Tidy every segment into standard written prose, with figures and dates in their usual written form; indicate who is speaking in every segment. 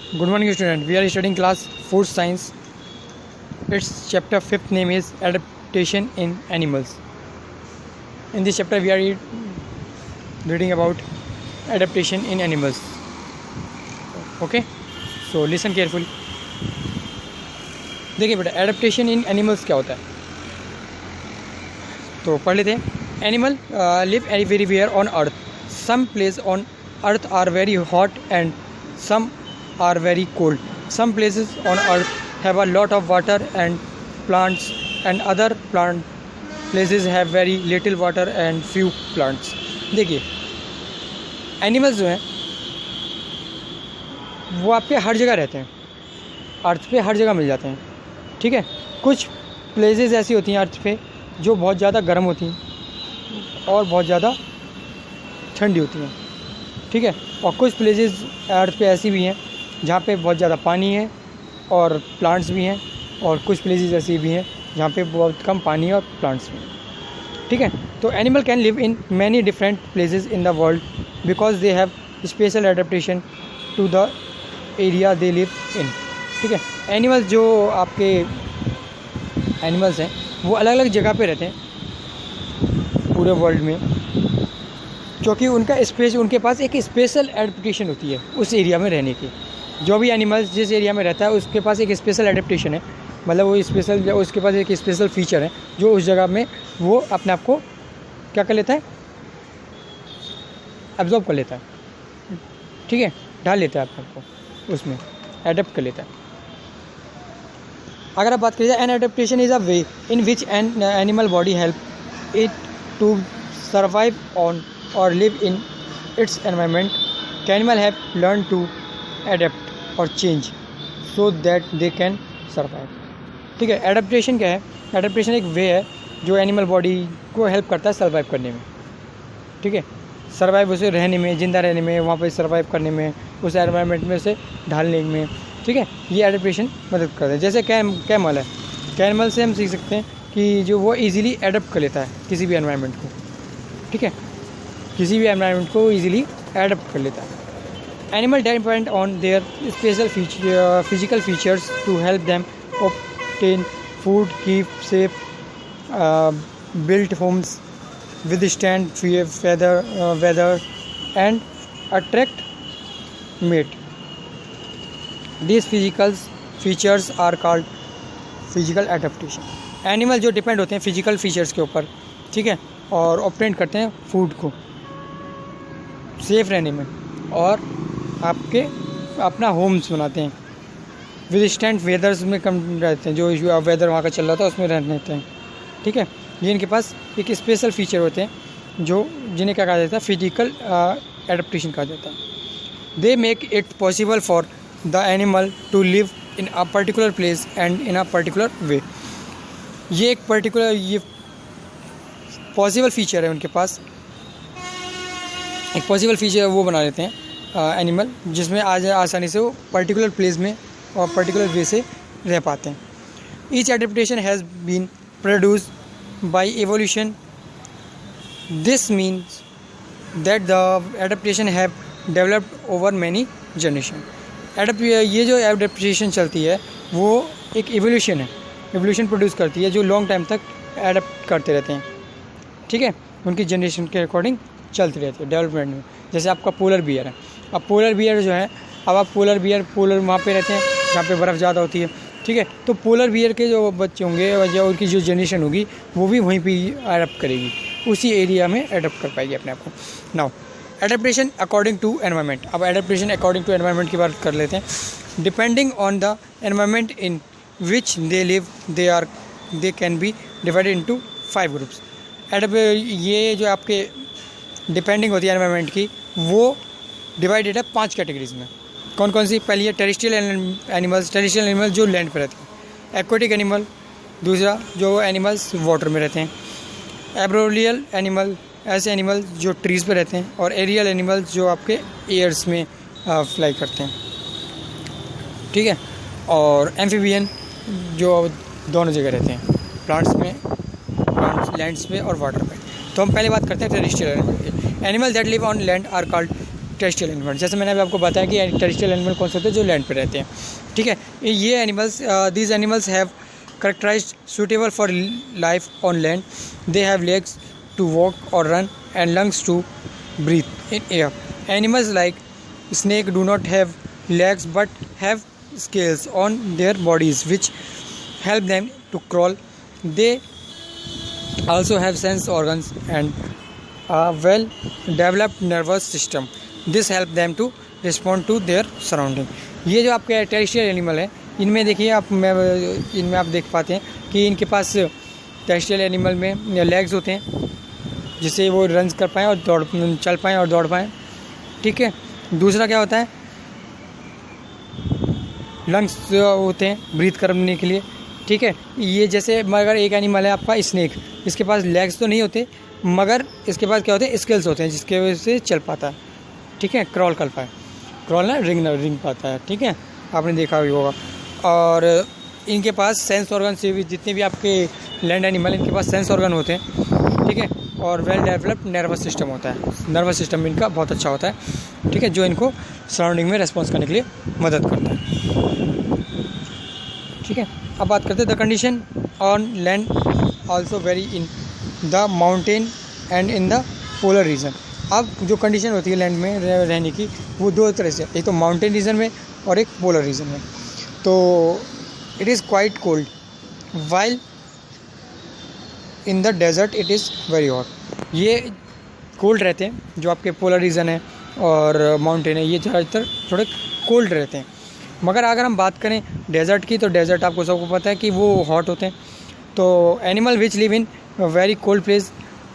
Speaker 1: Good morning, student. We are studying class 4 science. Its chapter 5th name is adaptation in animals. In this chapter, we are reading about adaptation in animals. Okay, so listen carefully. देखिए बेटा, adaptation इन animals क्या होता है तो पढ़ लेते हैं. Animal live everywhere on earth. Some place on earth are very hot and some are very cold. Some places on earth have a lot of water and plants, and other plant places have very little water and few plants. देखिए, animals जो हैं वो आप पे हर जगह रहते हैं, अर्थ पे हर जगह मिल जाते हैं. ठीक है, कुछ प्लेसेस ऐसी होती हैं अर्थ पे जो बहुत ज़्यादा गर्म होती हैं और बहुत ज़्यादा ठंडी होती हैं. ठीक है, और कुछ प्लेसेस अर्थ पे ऐसी भी हैं जहाँ पे बहुत ज़्यादा पानी है और प्लांट्स भी हैं, और कुछ प्लेसेस ऐसी भी हैं जहाँ पे बहुत कम पानी और प्लांट्स भी हैं. ठीक है, तो animal can live in many different places in the world because they have special adaptation to the area they live in. ठीक है, एनिमल्स जो आपके एनिमल्स हैं वो अलग अलग जगह पे रहते हैं पूरे वर्ल्ड में, क्योंकि उनका स्पेस, उनके पास एक स्पेशल एडेप्टेशन होती है उस एरिया में रहने की. जो भी एनिमल्स जिस एरिया में रहता है उसके पास एक स्पेशल एडेप्टेशन है, मतलब वो स्पेशल, उसके पास एक स्पेशल फीचर है जो उस जगह में वो अपने आप को क्या कर लेता है, एब्जॉर्ब कर लेता है. ठीक है, ढाल लेता है अपने आप को, उसमें एडेप्ट कर लेता है. अगर आप बात करिए, an adaptation is a way in which an animal body help it to survive on or live in its environment. Animals have learned to adapt or change so that they can survive. ठीक है, adaptation क्या है? Adaptation एक वे है जो animal body को help करता है सर्वाइव करने में. ठीक है, सर्वाइव, उसे रहने में, ज़िंदा रहने में, वहाँ पर सर्वाइव करने में, उस एनवायरनमेंट में से ढालने में. ठीक है, ये एडेप्टेशन मदद करता है. जैसे कैमल है, कैमल से हम सीख सकते हैं कि जो वो ईजिली एडेप्ट कर लेता है किसी भी एनवायरनमेंट को. ठीक है, किसी भी एनवायरनमेंट को ईजिली एडेप्ट कर लेता है. Animal depend on their special physical features to help them obtain food, keep safe, build homes, withstand weather and attract mate. These physical features are called physical adaptation. Animal जो depend होते हैं physical features के ऊपर, ठीक है, और obtain करते हैं फूड को सेफ रहने में, और आपके अपना होम्स बनाते हैं. विदस्टैंड वेदर्स में कम रहते हैं, जो वेदर वहाँ का चल रहा था उसमें रहते हैं. ठीक है, ये इनके पास एक स्पेशल फीचर होते हैं जो जिन्हें क्या कहा जाता है, फिजिकल एडेप्टेशन कहा जाता है. They make it possible for the animal to live in a particular place and in a particular way. ये एक पर्टिकुलर ये पॉसिबल फीचर है उनके पास, एक पॉसिबल फीचर वो बना लेते हैं एनिमल, जिसमें आज आसानी से वो पर्टिकुलर प्लेस में और पर्टिकुलर वे से रह पाते हैं. Each adaptation has been produced by evolution. This means that the adaptation have developed over many generation. ये जो एडेप्टेशन चलती है वो एक एवोल्यूशन है, एवोल्यूशन प्रोड्यूस करती है जो लॉन्ग टाइम तक एडेप्ट करते रहते हैं. ठीक है, उनकी जनरेशन के अकॉर्डिंग चलती रहती है डेवलपमेंट में. जैसे आपका पोलर बियर है, अब पोलर बियर जो है, अब आप पोलर वहाँ पे रहते हैं जहाँ पे बर्फ़ ज़्यादा होती है. ठीक है, तो पोलर बियर के जो बच्चे होंगे या उनकी जो जनरेशन होगी वो भी वहीं पे एडेप्ट करेगी, उसी एरिया में एडेप्ट कर पाएगी अपने आप को. Now adaptation according to environment. अब एडेप्टेशन अकॉर्डिंग टू एनवायरनमेंट की बात कर लेते हैं. Depending on the environment in which they live they can be divided into 5 groups. ये जो आपके डिपेंडिंग होती है एनवायरनमेंट की, वो डिवाइडेड है 5 कैटेगरीज में. कौन कौन सी? पहली है टेरेस्ट्रियल एनिमल्स. टेरेस्ट्रियल एनिमल जो लैंड पे रहते हैं. एक्वेटिक एनिमल, दूसरा जो एनिमल्स वाटर में रहते हैं. एब्रोलियल एनिमल, ऐसे एनिमल जो ट्रीज़ पे रहते हैं. और एरियल एनिमल्स जो आपके एयर्स में फ्लाई करते हैं. ठीक है, और एम्फीबियन जो दोनों जगह रहते हैं, प्लांट्स में, लैंड्स पे और वाटर पे. तो हम पहले बात करते हैं terrestrial animal. Animal that live on land are called terrestrial animal. जैसे मैंने अभी आपको बताया कि टेरेस्ट्रियल एनिमल कौन से होते हैं, जो लैंड पे रहते हैं, ठीक है। ये animals, these animals have characterized suitable for life on land. They have legs to walk or run and lungs to breathe in air. Animals like snake do not have legs but have scales on their bodies which help them to crawl. They also have sense organs and a well developed nervous system. This help them to respond to their surrounding. ये जो आपके terrestrial animal है, इनमें देखिए इनमें आप देख पाते हैं कि इनके पास टेरेस्ट्रियल एनिमल में लेग्स होते हैं जिससे वो रन कर पाएँ और चल पाएँ और दौड़ पाएँ, ठीक है। दूसरा क्या होता है, लंग्स होते हैं ब्रीथ करने के लिए, ठीक है। ये जैसे मगर एक एनिमल है आपका स्नेक, इसके पास लेग्स तो नहीं होते मगर इसके पास क्या होते हैं, स्किल्स होते हैं जिसके वजह से चल पाता है, ठीक है, क्रॉल कर पाए, क्रॉल ना रिंग पाता है, ठीक है, आपने देखा भी होगा। और इनके पास सेंस ऑर्गन से भी, जितने भी आपके लैंड एनिमल इनके पास सेंस ऑर्गन होते हैं, ठीक है, और वेल डेवलप्ड नर्वस सिस्टम होता है। नर्वस सिस्टम इनका बहुत अच्छा होता है, ठीक है, जो इनको सराउंडिंग में रेस्पॉन्स करने के लिए मदद करता है, ठीक है। अब बात करते हैं the condition on land also very in the mountain and in the polar region. अब जो कंडीशन होती है लैंड में रहने की वो दो तरह से, एक तो माउंटेन रीजन में और एक पोलर रीजन में। तो it is quite cold while in the desert it is very hot. ये कोल्ड रहते हैं जो आपके पोलर रीजन है और माउंटेन है, ये ज़्यादातर थोड़े कोल्ड रहते हैं। मगर अगर हम बात करें डेजर्ट की, तो डेजर्ट आपको सबको पता है कि वो हॉट होते हैं। तो animal which live in very cold place,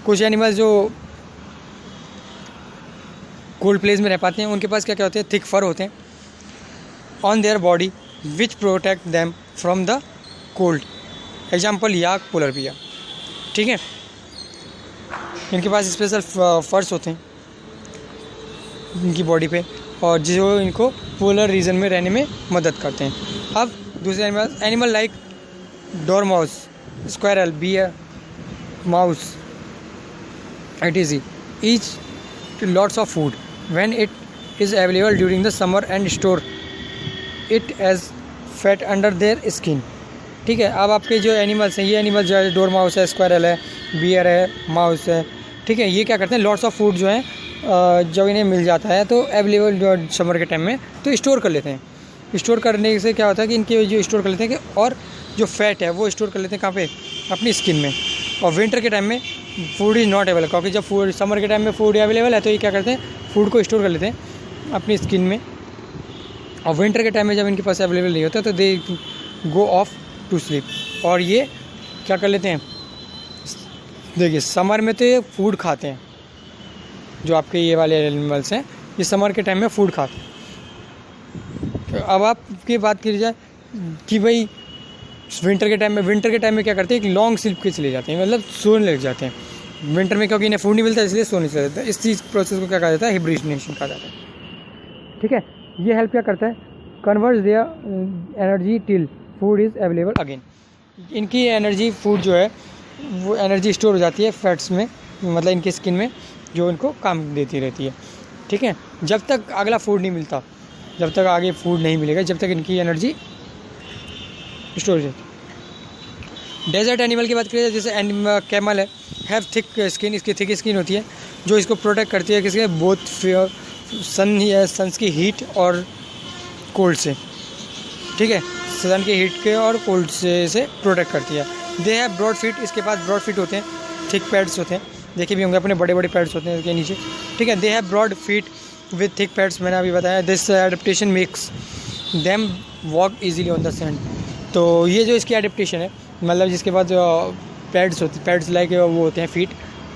Speaker 1: कुछ एनिमल जो कोल्ड प्लेस में रह पाते हैं उनके पास क्या क्या होते हैं, थिक फर होते हैं on their body which protect them from the cold. Example yak, polar bear, ठीक है, इनके पास स्पेशल फर्स होते हैं इनकी बॉडी पे और जो इनको पोलर रीजन में रहने में मदद करते हैं। अब दूसरे animal like dormouse, squirrel, bear, mouse, etc. each lots of food when it is available during the summer and store it as fat under their skin, ठीक है। अब आपके जो एनिमल्स हैं, ये एनिमल जो है डोरमाउस है, स्क्वायरल है, बियर है, माउस है, ठीक है, ये क्या करते हैं, लॉट्स ऑफ फूड जो है जब इन्हें मिल जाता है तो अवेलेबल जो समर के टाइम में तो स्टोर कर लेते हैं। स्टोर करने से क्या होता है कि इनके जो स्टोर कर लेते हैं कि और जो फैट है वो स्टोर कर लेते हैं कहाँ पे, अपनी स्किन में। और विंटर के टाइम में फूड इज़ नॉट अवेलेबल, क्योंकि जब फूड समर के टाइम में फूड अवेलेबल है तो ये क्या करते हैं, फूड को स्टोर कर लेते हैं अपनी स्किन में। और विंटर के टाइम में जब इनके पास अवेलेबल नहीं होता तो दे गो ऑफ टू स्लीप, और ये क्या कर लेते हैं, देखिए समर में तो ये फूड खाते हैं, जो आपके ये वाले एनिमल्स हैं ये समर के टाइम में फूड खाते हैं। अब आपकी बात की जाए कि भाई विंटर के टाइम में क्या करते हैं, एक लॉन्ग स्लीप के चले जाते हैं, मतलब सोने लग जाते हैं विंटर में, क्योंकि इन्हें फूड नहीं मिलता इसलिए सोने चले जाता है। इस चीज़ प्रोसेस को क्या कहा जाता है, हिब्रेनेशन कहा जाता है, ठीक है। ये हेल्प क्या करता है, converts their energy till food is available again. इनकी एनर्जी, फूड जो है वो एनर्जी स्टोर हो जाती है फैट्स में, मतलब इनकी स्किन में, जो इनको काम देती रहती है, ठीक है। जब तक अगला फूड नहीं मिलता, जब तक आगे फूड नहीं मिलेगा, जब तक इनकी एनर्जी स्टोर है। डेजर्ट एनिमल की बात करें जैसे कैमल है, हैव थिक स्किन, इसकी थिक स्किन होती है जो इसको प्रोटेक्ट करती है किसके, बोथ सन्स की हीट और कोल्ड से, ठीक है, सन की हीट के और कोल्ड से प्रोटेक्ट करती है। दे हैव ब्रॉड फीट, इसके पास ब्रॉड फीट होते हैं, थिक पैड्स होते हैं, देखे भी होंगे अपने बड़े बड़े पैड्स होते हैं इसके नीचे, ठीक है। They have broad feet with thick pads, मैंने अभी बताया। This adaptation makes them walk easily on the sand. तो ये जो इसकी एडेप्टेशन है, मतलब जिसके पास जो पैड्स लाइक वो होते हैं फीट,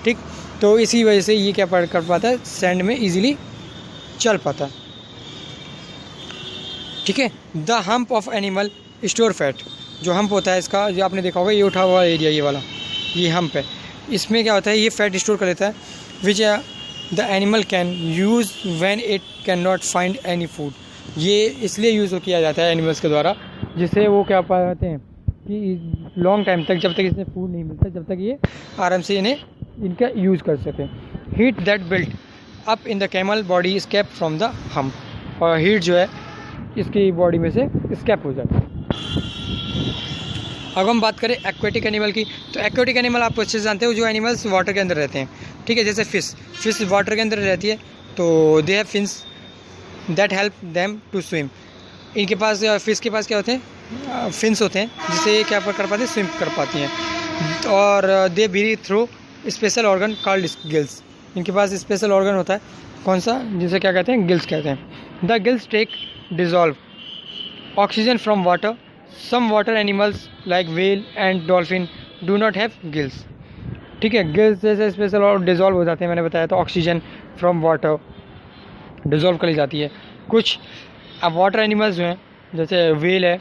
Speaker 1: ठीक, तो इसी वजह से ये क्या कर पाता है, सैंड में इजीली चल पाता है, ठीक है। The hump of animal store fat, जो हम्प होता है इसका, जो आपने देखा होगा ये उठा हुआ एरिया, ये वाला ये हम्प है, इसमें क्या होता है, ये फैट स्टोर कर लेता है which the animal can use when it can not find any food. ये इसलिए यूज़ किया जाता है एनिमल्स के द्वारा, जिससे वो क्या पाते हैं कि लॉन्ग टाइम तक, जब तक इसमें फूड नहीं मिलता, जब तक ये आराम से इनका यूज़ कर सकें। Heat that built up in the camel body escape from the hump, और हीट जो है इसकी बॉडी में से स्केप हो जाती है। अब हम बात करें एक्वेटिक एनिमल की, तो एक्वेटिक एनिमल आप अच्छे से जानते हो, जो एनिमल्स वाटर के अंदर रहते हैं, ठीक है। जैसे फिश वाटर के अंदर रहती है, तो they have fins that help them to swim. इनके पास, फिश के पास क्या होते हैं, फिन्स होते हैं, जिससे ये क्या कर पाते हैं, स्विम कर पाती हैं। और they breathe through special organ called gills. इनके पास स्पेशल ऑर्गन होता है, कौन सा, जिसे क्या कहते हैं, गिल्स कहते हैं। The gills take dissolved oxygen from water. Some water animals like whale and dolphin do not have gills, ठीक है। गिल्स जैसे स्पेशल और डिजॉल्व हो जाते हैं, मैंने बताया, तो ऑक्सीजन फ्रॉम वाटर डिजॉल्व कर ली जाती है। कुछ अब वाटर एनिमल्स जो हैं, जैसे व्हेल है,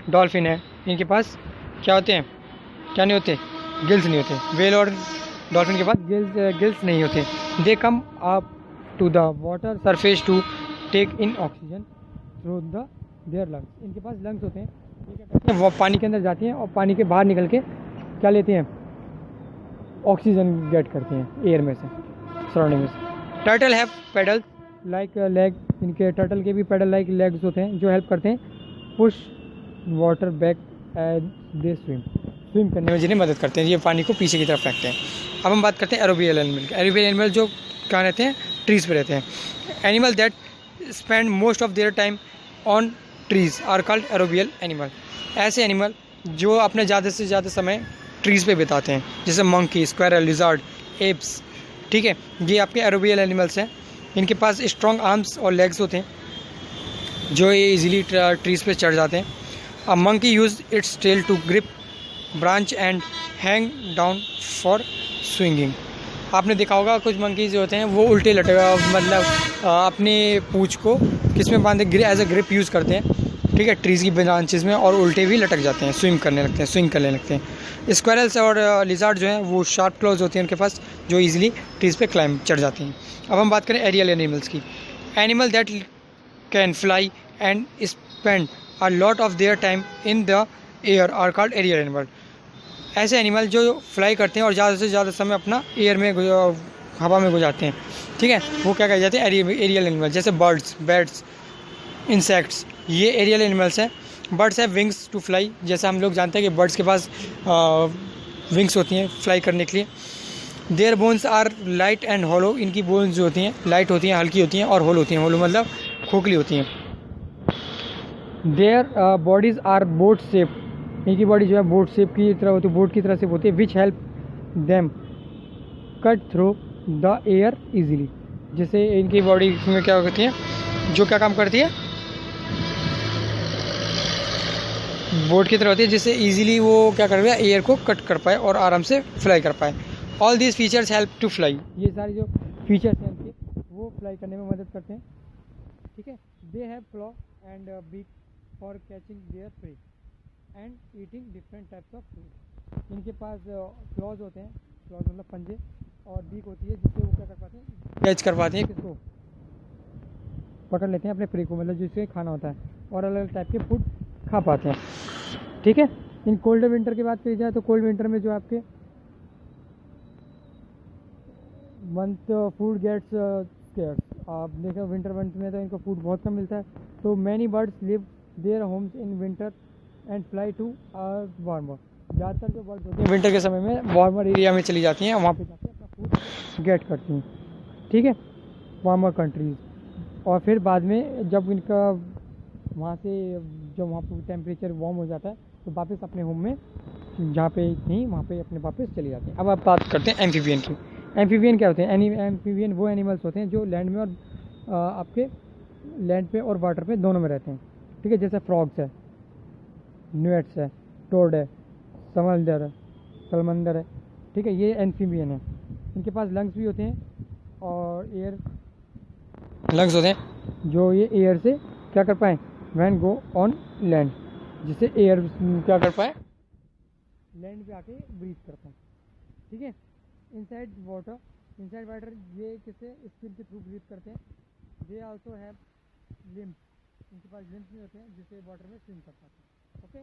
Speaker 1: डॉल्फिन है, इनके पास क्या होते हैं, क्या नहीं होते, गिल्स नहीं होते। व्हेल और डॉल्फिन के पास गिल्स नहीं होते। They come up to the water surface to take in oxygen through the their lungs. इनके पास लंग्स होते हैं, ये क्या करते हैं, वो पानी के अंदर जाती हैं और पानी के बाहर निकल के क्या लेते हैं, ऑक्सीजन गेट करते हैं एयर में से, सराउंडिंग में से। Turtle have pedal like leg. इनके टर्टल के भी पेडल लाइक लेग्स होते हैं, जो हेल्प करते हैं push water back as they swim करने में जिन्हें मदद करते हैं, ये पानी को पीछे की तरफ फेंकते हैं। अब हम बात करते हैं एरोबियल एनिमल की। एरोबियल एनिमल जो कहाँ रहते हैं, ट्रीज़ पे रहते हैं। Animal that spend most of their time on trees are called arboreal animal. ऐसे एनिमल जो अपने ज़्यादा से ज़्यादा समय ट्रीज़ पे बिताते हैं, जैसे मंकी, स्क्वायरल, लिजर्ड, एप्स, ठीक है, ये आपके एरोबियल एनिमल्स हैं। इनके पास स्ट्रॉन्ग आर्म्स और लेग्स होते हैं, जो ये इजीली ट्रीज़ पे चढ़ जाते हैं। A monkey use its tail to grip branch and hang down for swinging. आपने देखा होगा कुछ मंकीज जो होते हैं वो उल्टे लटक, मतलब अपने पूंछ को किस में बांधे, एज अ ग्रिप यूज़ करते हैं, ठीक है, ट्रीज़ की ब्रांचेस में, और उल्टे भी लटक जाते हैं, स्विंग करने लगते हैं। स्क्वायरल्स और लिजार्ड जो हैं वो शार्प क्लॉज होती हैं उनके पास, जो इजीली ट्रीज़ पे क्लाइंब चढ़ जाती हैं। अब हम बात करें एरियल एनिमल्स की। Animal that can fly and spend a lot of their time in the air are called aerial animal. ऐसे एनिमल जो फ्लाई करते हैं और ज़्यादा से ज़्यादा समय अपना एयर में हवा में गुजारते हैं, ठीक है, वो क्या कहे जाते हैं, एरियल एनिमल। जैसे बर्ड्स, बैट्स, इंसेक्ट्स, ये एरियल एनिमल्स हैं। Birds have wings to fly. जैसा हम लोग जानते हैं कि बर्ड्स के पास विंग्स होती हैं फ्लाई करने के लिए। Their bones are light and hollow. इनकी बोन्स जो होती हैं लाइट होती हैं, हल्की होती हैं, और होल होती हैं। होलो मतलब खोखली होती हैं। Their bodies are boat shape. इनकी बॉडी जो है बोट शेप की तरह होती है, बोट की तरह से होती है। Which help them cut through the air easily. जैसे इनकी बॉडी में क्या होती है, जो क्या काम करती है, बोट की तरह होती है, जिससे ईजिली वो क्या कर पाए, एयर को कट कर पाए और आराम से फ्लाई कर पाए। All these features help to fly. ये सारे जो फीचर्स हैं इनके, वो फ्लाई करने में मदद करते हैं, ठीक है। They have claw and beak for catching their prey and eating different types of food. इनके पास क्लॉज होते हैं, क्लॉज मतलब पंजे, और बीक होती है, जिससे वो क्या कर पाते हैं, कैच कर पाते हैं, किसको, पकड़ लेते हैं अपने प्रे को, मतलब जिससे खाना होता है, और अलग अलग टाइप के फूड खा पाते हैं, ठीक है। इन कोल्ड विंटर की बात करी जाए तो कोल्ड विंटर में जो आपके मंथ फूड गेट्स स्केर्स। आप देखें विंटर मंथ में तो इनको फूड बहुत कम मिलता है। तो many birds live their homes in winter and fly to warmer. ज़्यादातर जो बर्ड्स होती हैं विंटर के समय में वार्मर एरिया में चली जाती हैं, वहाँ पे जाके अपना फूड गेट करती हैं, ठीक है, वार्मर कंट्रीज़। और फिर बाद में जब इनका वहाँ से, जब वहाँ पर टेम्परेचर वार्म हो जाता है, तो वापस अपने होम में जहाँ पे थी वहाँ पे अपने वापस चली जाती हैं। अब आप बात करते हैं एम्फीबियन की। एम्फीबियन क्या होते हैं, एम्फीबियन वो एनिमल्स होते हैं जो लैंड में और आपके लैंड पे और वाटर पे दोनों में रहते हैं, ठीक है। जैसे फ्रॉग्स है, न्यूट्स है, टोड है, सलमंदर है, ठीक है, ये एम्फीबियन है। इनके पास लंग्स भी होते हैं और एयर लंग्स होते हैं, जो ये एयर से क्या कर पाएँ, वैन गो ऑन लैंड, जिससे एयर क्या कर पाए, लैंड पे आके ब्रीथ कर पाए, ठीक है। इनसाइड वाटर ये किससे, स्किन के थ्रू ब्रीथ करते हैं। They also have limbs. इनके पास लिम्स नहीं होते हैं, जिससे वाटर में स्विम कर पाते हैं, ओके।